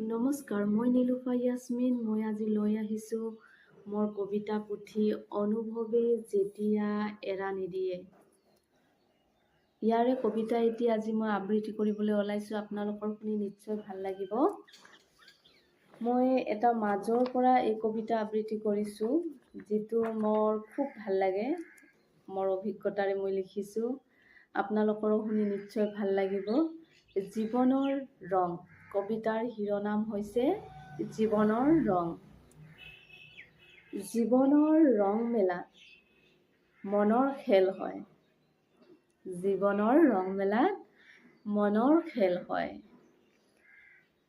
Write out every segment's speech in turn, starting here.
নমস্কাৰ, মই নীলোফা ইয়াছমিন। মই আজি লৈ আহিছোঁ মোৰ কবিতা পুথি অনুভৱে যেতিয়া এৰা নিদিয়ে। ইয়াৰে কবিতা এটি আজি মই আবৃত্তি কৰিবলৈ ওলাইছোঁ। আপোনালোকৰ শুনি নিশ্চয় ভাল লাগিব। মই এটা মাজৰ পৰা এই কবিতা আবৃত্তি কৰিছোঁ, যিটো মোৰ খুব ভাল লাগে। মোৰ অভিজ্ঞতাৰে মই লিখিছোঁ। আপোনালোকৰো শুনি নিশ্চয় ভাল লাগিব। জীৱনৰ ৰং। কবিতাৰ শিৰোনাম হৈছে জীৱনৰ ৰং। জীৱনৰ ৰং মেলাত মনৰ খেল হয়। জীৱনৰ ৰং মেলাত মনৰ খেল হয়।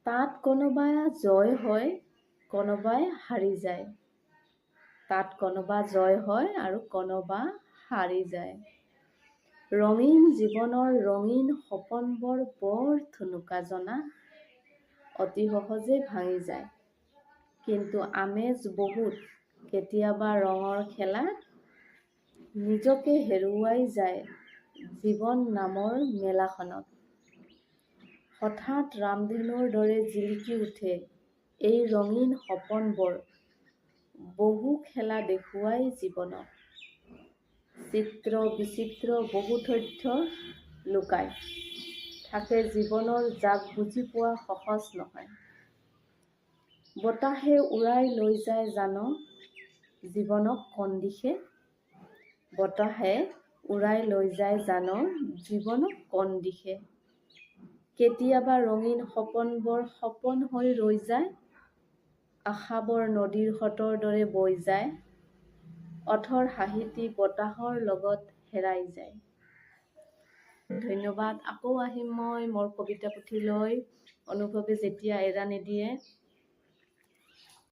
তাত কোনোবা জয় হয়, কোনোবাই হাৰি যায়। তাত কোনোবা জয় হয় আৰু কোনোবা হাৰি যায়। ৰঙীন জীৱনৰ ৰঙীন সপোনবোৰ বৰ থুনুকা জনা, অতি সহজে ভাঙি যায়। কিন্তু আমেজ বহুত, কেতিয়াবা ৰঙৰ খেলাত নিজকে হেৰুৱাই যায় জীৱন নামৰ মেলাখনত। হঠাৎ ৰামধেনুৰ দৰে জিলিকি উঠে এই ৰঙীন সপোনবোৰ। বহু খেলা দেখুৱাই জীৱনক। চিত্ৰ বিচিত্ৰ বহু তথ্য লুকাই থাকে জীৱনৰ, যাক বুজি পোৱা সহজ নহয়। বতাহে উৰাই লৈ যায় জানো জীৱনক কোন দিশে? বতাহে উৰাই লৈ যায় জানো জীৱনক কোন দিশে? কেতিয়াবা ৰঙীন সপোনবোৰ সপোন হৈ ৰৈ যায়। আশাবোৰ নদীৰ সোঁতৰ দৰে বৈ যায়। ওঠৰ হাঁহিটি বতাহৰ লগত হেৰাই যায়। ধন্যবাদ। আকৌ আহিম মই মোৰ কবিতা পুথি লৈ, অনুভৱে যেতিয়া এৰা নিদিয়ে।